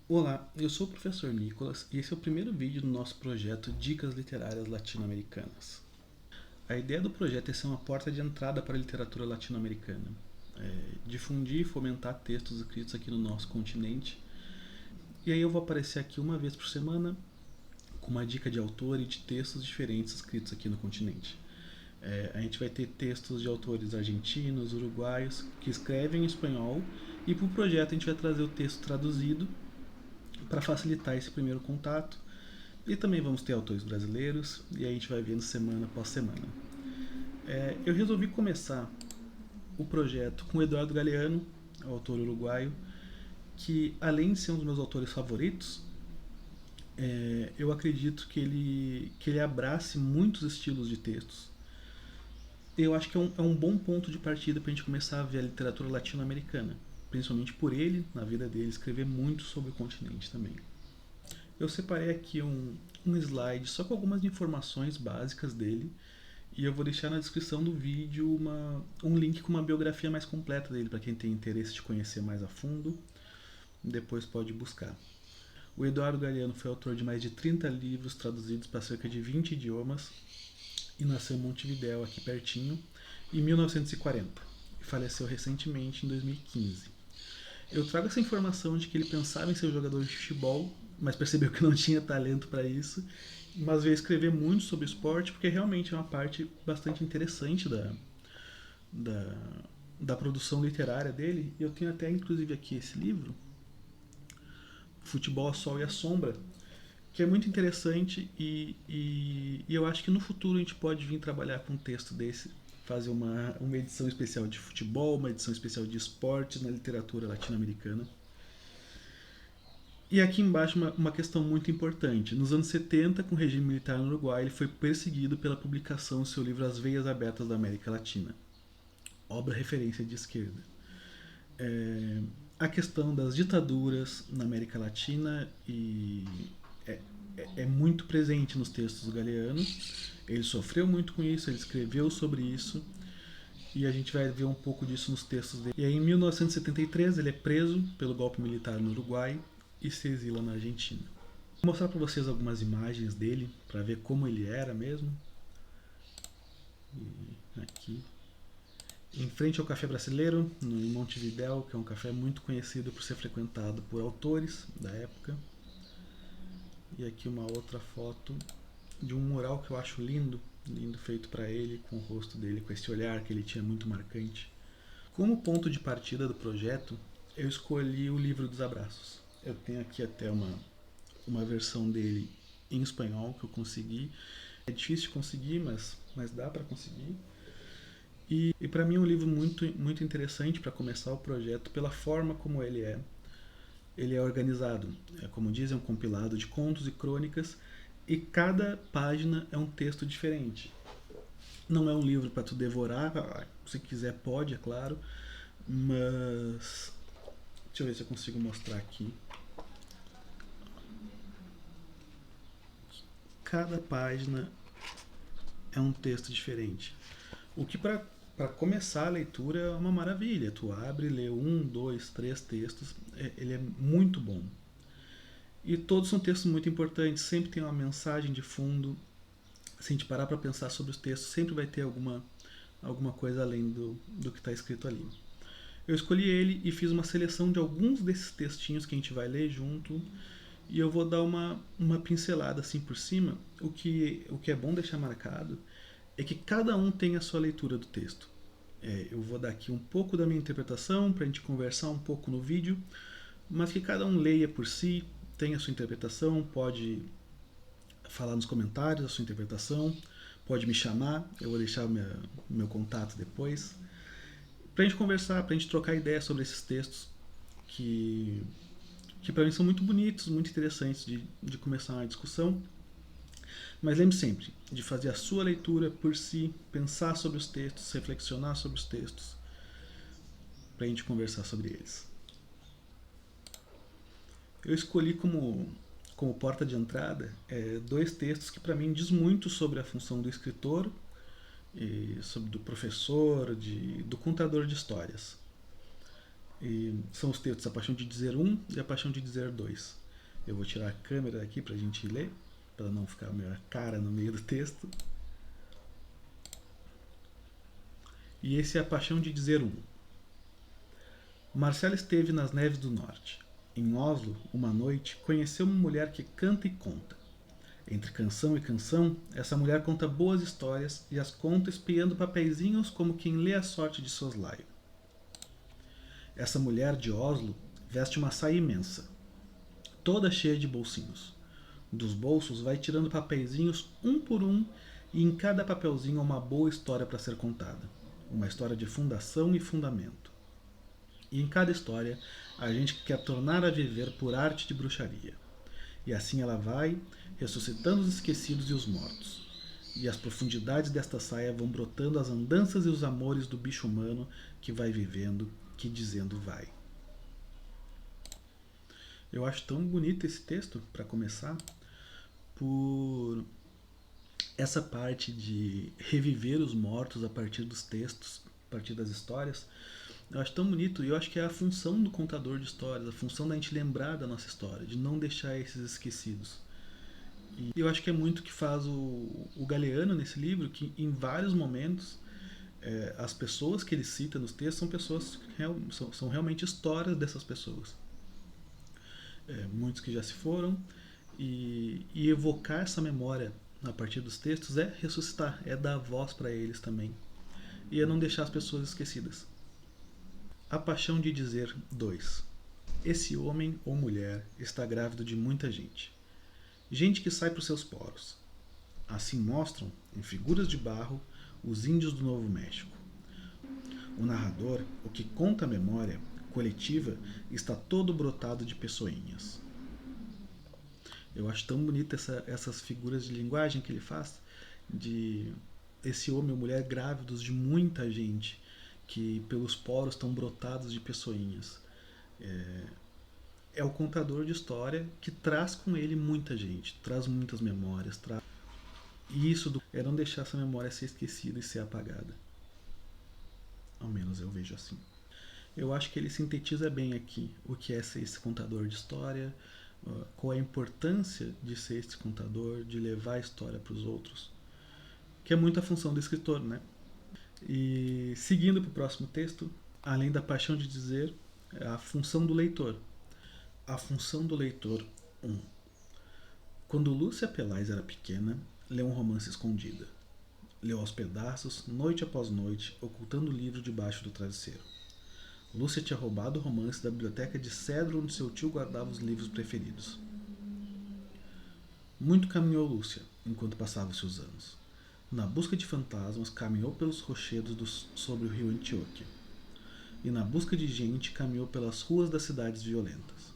Olá, eu sou o professor Nicolas e esse é o primeiro vídeo do nosso projeto Dicas Literárias Latino-Americanas. A ideia do projeto é ser uma porta de entrada para a literatura latino-americana, difundir e fomentar textos escritos aqui no nosso continente. E aí eu vou aparecer aqui uma vez por semana com uma dica de autor e de textos diferentes escritos aqui no continente. A gente vai ter textos de autores argentinos, uruguaios, que escrevem em espanhol, e para o projeto a gente vai trazer o texto traduzido para facilitar esse primeiro contato. E também vamos ter autores brasileiros, e aí a gente vai vendo semana após semana. Eu resolvi começar o projeto com o Eduardo Galeano, autor uruguaio, que além de ser um dos meus autores favoritos, eu acredito que ele abrace muitos estilos de textos. Eu acho que é um bom ponto de partida para a gente começar a ver a literatura latino-americana, principalmente por ele, na vida dele, escrever muito sobre o continente também. Eu separei aqui um slide só com algumas informações básicas dele, e eu vou deixar na descrição do vídeo um link com uma biografia mais completa dele para quem tem interesse de conhecer mais a fundo. Depois pode buscar. O Eduardo Galeano foi autor de mais de 30 livros traduzidos para cerca de 20 idiomas e nasceu em Montevidéu, aqui pertinho, em 1940 e faleceu recentemente em 2015. Eu trago essa informação de que ele pensava em ser jogador de futebol, mas percebeu que não tinha talento para isso, mas veio escrever muito sobre esporte porque realmente é uma parte bastante interessante da, da produção literária dele. Eu tenho até inclusive aqui esse livro, Futebol, a Sol e a Sombra, que é muito interessante e eu acho que no futuro a gente pode vir trabalhar com um texto desse, fazer uma edição especial de futebol, uma edição especial de esportes na literatura latino-americana. E aqui embaixo uma questão muito importante. Nos anos 70, com o regime militar no Uruguai, ele foi perseguido pela publicação do seu livro As Veias Abertas da América Latina, obra referência de esquerda. É, a questão das ditaduras na América Latina é, é muito presente nos textos do Galeano. Ele sofreu muito com isso, ele escreveu sobre isso, e a gente vai ver um pouco disso nos textos dele. E aí, em 1973, ele é preso pelo golpe militar no Uruguai e se exila na Argentina. Vou mostrar para vocês algumas imagens dele para ver como ele era mesmo. E aqui, em frente ao Café Brasileiro, em Montevidéu, que é um café muito conhecido por ser frequentado por autores da época. E aqui uma outra foto de um mural que eu acho lindo, lindo feito para ele, com o rosto dele, com esse olhar que ele tinha muito marcante. Como ponto de partida do projeto, eu escolhi o Livro dos Abraços. Eu tenho aqui até uma versão dele em espanhol que eu consegui. É difícil de conseguir, mas dá para conseguir. E para mim é um livro muito, muito interessante para começar o projeto pela forma como ele é. Ele é organizado, como dizem, é um compilado de contos e crônicas, e cada página é um texto diferente. Não é um livro para tu devorar, se quiser pode, é claro, mas deixa eu ver se eu consigo mostrar aqui. Cada página é um texto diferente. O que para começar a leitura é uma maravilha. Tu abre, lê um, dois, três textos, ele é muito bom. E todos são textos muito importantes, sempre tem uma mensagem de fundo. Se a gente parar para pensar sobre os textos, sempre vai ter alguma coisa além do que está escrito ali. Eu escolhi ele e fiz uma seleção de alguns desses textinhos que a gente vai ler junto, e eu vou dar uma pincelada assim por cima. O que é bom deixar marcado é que cada um tem a sua leitura do texto. Eu vou dar aqui um pouco da minha interpretação para a gente conversar um pouco no vídeo, mas que cada um leia por si, tenha a sua interpretação, pode falar nos comentários a sua interpretação, pode me chamar, eu vou deixar meu contato depois, para a gente conversar, para a gente trocar ideias sobre esses textos que para mim são muito bonitos, muito interessantes de começar uma discussão. Mas lembre sempre de fazer a sua leitura por si, pensar sobre os textos, reflexionar sobre os textos, para a gente conversar sobre eles. Eu escolhi como porta de entrada dois textos que para mim diz muito sobre a função do escritor, e sobre do professor, do contador de histórias. E são os textos A Paixão de Dizer 1 e A Paixão de Dizer 2. Eu vou tirar a câmera aqui para a gente ler, para não ficar a minha cara no meio do texto. E esse é A Paixão de Dizer 1. Marcelo esteve nas neves do norte. Em Oslo, uma noite, conheceu uma mulher que canta e conta. Entre canção e canção, essa mulher conta boas histórias e as conta espiando papeizinhos como quem lê a sorte de soslaio. Essa mulher de Oslo veste uma saia imensa, toda cheia de bolsinhos. Dos bolsos vai tirando papeizinhos um por um e em cada papelzinho uma boa história para ser contada. Uma história de fundação e fundamento. E em cada história a gente quer tornar a viver por arte de bruxaria. E assim ela vai, ressuscitando os esquecidos e os mortos. E as profundidades desta saia vão brotando as andanças e os amores do bicho humano que vai vivendo, que dizendo vai. Eu acho tão bonito esse texto, para começar, por essa parte de reviver os mortos a partir dos textos, a partir das histórias. Eu acho tão bonito e eu acho que é a função do contador de histórias, a função da gente lembrar da nossa história, de não deixar esses esquecidos. E eu acho que é muito o que faz o Galeano nesse livro, que em vários momentos as pessoas que ele cita nos textos são pessoas são realmente histórias dessas pessoas. Muitos que já se foram, e evocar essa memória a partir dos textos é ressuscitar, é dar voz para eles também. E é não deixar as pessoas esquecidas. A Paixão de Dizer 2. Esse homem ou mulher está grávido de muita gente. Gente que sai para os seus poros. Assim mostram, em figuras de barro, os índios do Novo México. O narrador, o que conta a memória coletiva, está todo brotado de pessoinhas. Eu acho tão bonita essas figuras de linguagem que ele faz, de esse homem ou mulher grávidos de muita gente, que pelos poros estão brotados de pessoinhas. É o contador de história que traz com ele muita gente, traz muitas memórias. E isso é não deixar essa memória ser esquecida e ser apagada. Ao menos eu vejo assim. Eu acho que ele sintetiza bem aqui o que é ser esse contador de história, qual é a importância de ser esse contador, de levar a história para os outros, que é muito a função do escritor, né? E seguindo para o próximo texto, além da paixão de dizer, a função do leitor. A função do leitor 1. Quando Lúcia Pelais era pequena, leu um romance escondida. Leu aos pedaços, noite após noite, ocultando o livro debaixo do travesseiro. Lúcia tinha roubado o romance da biblioteca de cedro onde seu tio guardava os livros preferidos. Muito caminhou Lúcia, enquanto passavam-se os anos. Na busca de fantasmas, caminhou pelos rochedos sobre o rio Antioquia. E na busca de gente, caminhou pelas ruas das cidades violentas.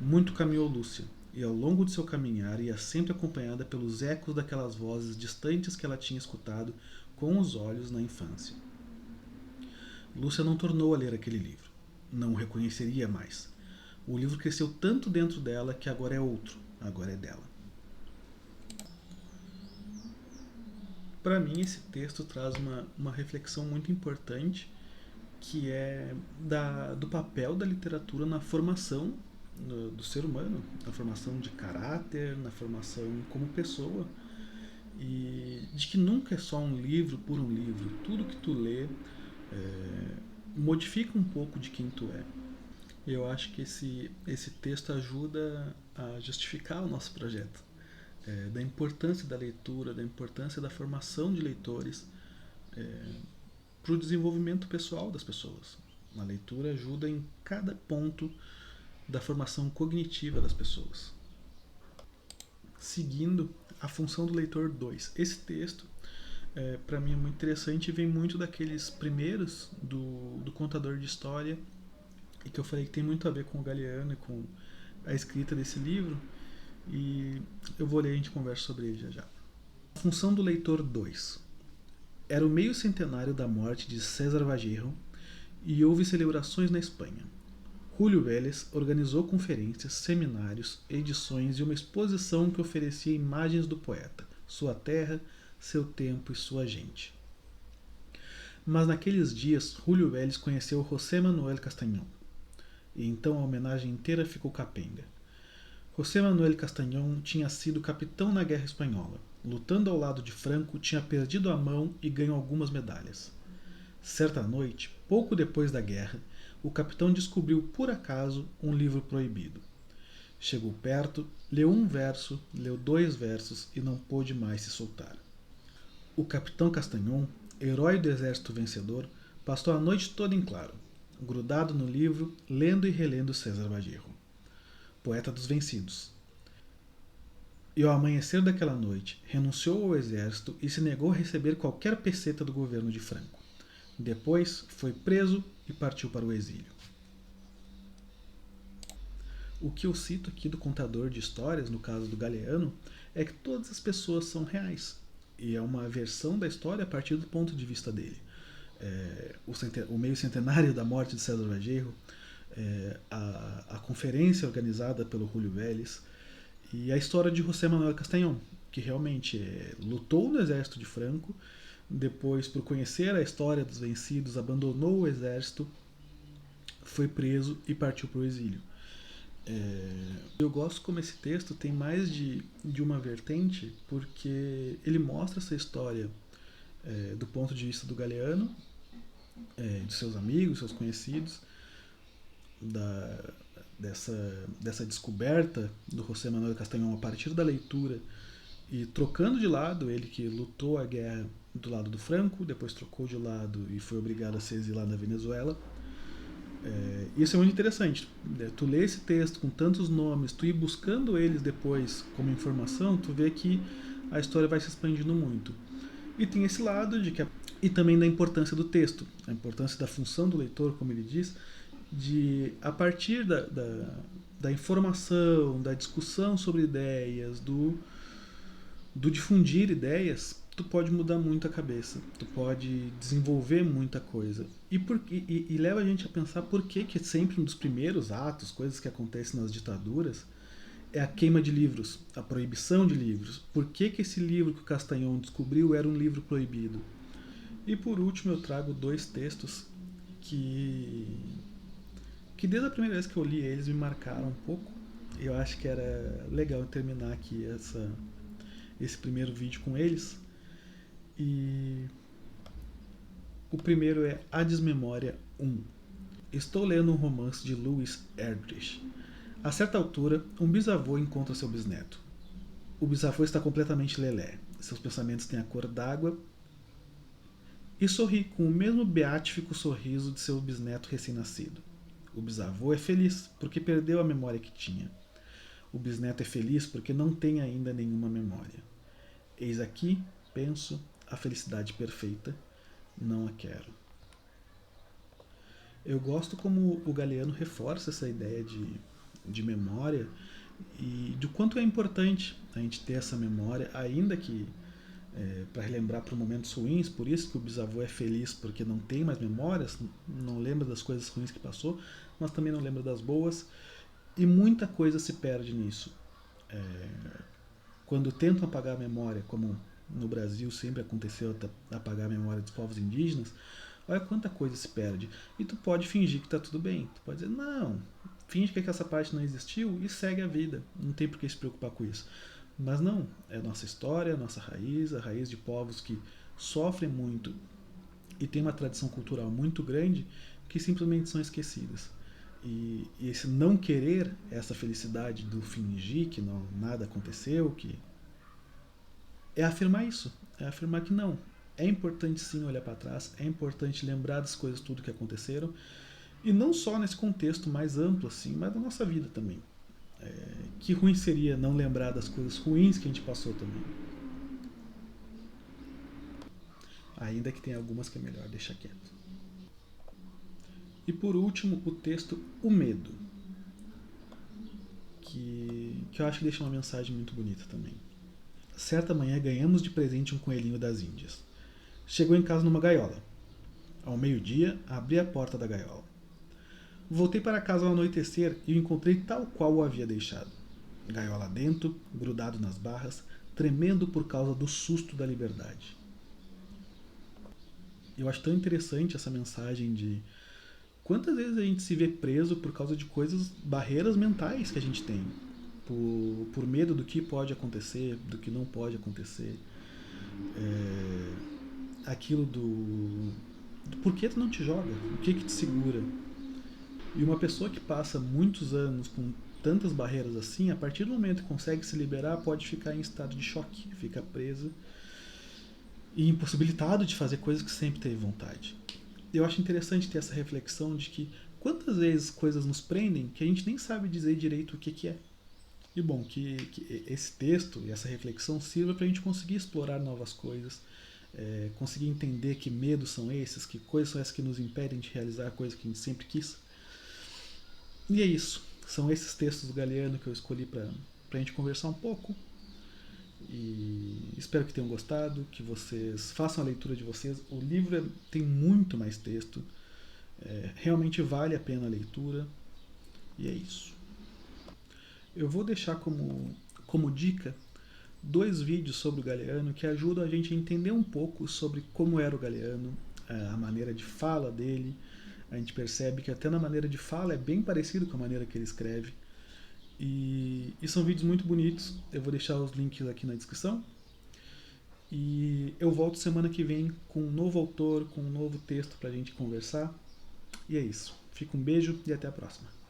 Muito caminhou Lúcia, e ao longo de seu caminhar ia sempre acompanhada pelos ecos daquelas vozes distantes que ela tinha escutado com os olhos na infância. Lúcia não tornou a ler aquele livro. Não o reconheceria mais. O livro cresceu tanto dentro dela que agora é outro, agora é dela. Para mim, esse texto traz uma reflexão muito importante, que é do papel da literatura na formação do ser humano, na formação de caráter, na formação como pessoa, e de que nunca é só um livro por um livro. Tudo que tu lê modifica um pouco de quem tu é. Eu acho que esse texto ajuda a justificar o nosso projeto, da importância da leitura, da importância da formação de leitores para o desenvolvimento pessoal das pessoas. A leitura ajuda em cada ponto da formação cognitiva das pessoas. Seguindo, a função do leitor 2. Esse texto, para mim, é muito interessante e vem muito daqueles primeiros do contador de história, e que eu falei que tem muito a ver com o Galeano e com a escrita desse livro, e eu vou ler e a gente conversa sobre ele já já. A função do leitor 2. Era o meio centenário da morte de César Vallejo e houve celebrações na Espanha. Julio Vélez organizou conferências, seminários, edições e uma exposição que oferecia imagens do poeta, sua terra, seu tempo e sua gente. Mas naqueles dias, Julio Vélez conheceu José Manuel Castañón, e então a homenagem inteira ficou capenga. José Manuel Castañón tinha sido capitão na Guerra Espanhola. Lutando ao lado de Franco, tinha perdido a mão e ganho algumas medalhas. Certa noite, pouco depois da guerra, o capitão descobriu por acaso um livro proibido. Chegou perto, leu um verso, leu 2 versos e não pôde mais se soltar. O capitão Castañón, herói do exército vencedor, passou a noite toda em claro, grudado no livro, lendo e relendo César Vallejo, poeta dos vencidos. E ao amanhecer daquela noite, renunciou ao exército e se negou a receber qualquer peseta do governo de Franco. Depois, foi preso e partiu para o exílio. O que eu cito aqui do contador de histórias, no caso do Galeano, é que todas as pessoas são reais. E é uma versão da história a partir do ponto de vista dele. O meio centenário da morte de César Vallejo, a conferência organizada pelo Julio Vélez e a história de José Manuel Castañón, que realmente lutou no exército de Franco, depois, por conhecer a história dos vencidos, abandonou o exército, foi preso e partiu para o exílio. Eu gosto como esse texto tem mais de uma vertente, porque ele mostra essa história do ponto de vista do Galeano, de seus amigos, seus conhecidos, dessa descoberta do José Manuel Castañón a partir da leitura e trocando de lado, ele que lutou a guerra do lado do Franco, depois trocou de lado e foi obrigado a se exilar na Venezuela. Isso é muito interessante. Tu lê esse texto com tantos nomes, tu ir buscando eles depois como informação, tu vê que a história vai se expandindo muito. E tem esse lado e também da importância do texto, a importância da função do leitor, como ele diz, de a partir da informação, da discussão sobre ideias, do difundir ideias, tu pode mudar muito a cabeça, tu pode desenvolver muita coisa. E leva a gente a pensar por que sempre um dos primeiros atos, coisas que acontecem nas ditaduras, é a queima de livros, a proibição de livros. Por que esse livro que o Castañón descobriu era um livro proibido? E por último eu trago 2 textos que desde a primeira vez que eu li eles me marcaram um pouco. Eu acho que era legal terminar aqui esse primeiro vídeo com eles. E o primeiro é A Desmemória 1. Estou lendo um romance de Louis Erdrich. A certa altura, um bisavô encontra seu bisneto. O bisavô está completamente lelé. Seus pensamentos têm a cor d'água e sorri com o mesmo beátifico sorriso de seu bisneto recém-nascido. O bisavô é feliz porque perdeu a memória que tinha. O bisneto é feliz porque não tem ainda nenhuma memória. Eis aqui, penso, a felicidade perfeita. Não a quero. Eu gosto como o Galeano reforça essa ideia de memória e do quanto é importante a gente ter essa memória, ainda que para relembrar para momentos ruins. Por isso que o bisavô é feliz, porque não tem mais memórias, não lembra das coisas ruins que passou, mas também não lembra das boas, e muita coisa se perde nisso. Quando tentam apagar a memória, como no Brasil sempre aconteceu apagar a memória dos povos indígenas, olha quanta coisa se perde. E tu pode fingir que está tudo bem, tu pode dizer, não, finge que essa parte não existiu e segue a vida, não tem por que se preocupar com isso. Mas não, é a nossa história, a raiz de povos que sofrem muito e tem uma tradição cultural muito grande que simplesmente são esquecidas. E esse não querer essa felicidade do fingir que nada aconteceu, que é afirmar isso, é afirmar que não. É importante sim olhar para trás, é importante lembrar das coisas tudo que aconteceram, e não só nesse contexto mais amplo assim, mas da nossa vida também. Que ruim seria não lembrar das coisas ruins que a gente passou também. Ainda que tem algumas que é melhor deixar quieto. E por último, o texto O Medo, que eu acho que deixa uma mensagem muito bonita também. Certa manhã ganhamos de presente um coelhinho das Índias. Chegou em casa numa gaiola. Ao meio-dia, abri a porta da gaiola. Voltei para casa ao anoitecer e o encontrei tal qual o havia deixado. Gaiola dentro, grudado nas barras, tremendo por causa do susto da liberdade. Eu acho tão interessante essa mensagem de quantas vezes a gente se vê preso por causa de coisas, barreiras mentais que a gente tem, por medo do que pode acontecer, do que não pode acontecer. É, aquilo do por que tu não te joga, o que te segura. E uma pessoa que passa muitos anos com tantas barreiras assim, a partir do momento que consegue se liberar, pode ficar em estado de choque, fica presa e impossibilitado de fazer coisas que sempre teve vontade. Eu acho interessante ter essa reflexão de que quantas vezes coisas nos prendem que a gente nem sabe dizer direito o que é. E bom, que esse texto e essa reflexão sirva para a gente conseguir explorar novas coisas, conseguir entender que medos são esses, que coisas são essas que nos impedem de realizar coisas que a gente sempre quis. E é isso. São esses textos do Galeano que eu escolhi para a gente conversar um pouco. E espero que tenham gostado, que vocês façam a leitura de vocês. O livro tem muito mais texto. Realmente vale a pena a leitura. E é isso. Eu vou deixar como dica dois vídeos sobre o Galeano que ajudam a gente a entender um pouco sobre como era o Galeano, a maneira de fala dele. A gente percebe que até na maneira de fala é bem parecido com a maneira que ele escreve. E são vídeos muito bonitos. Eu vou deixar os links aqui na descrição. E eu volto semana que vem com um novo autor, com um novo texto pra gente conversar. E é isso. Fica um beijo e até a próxima.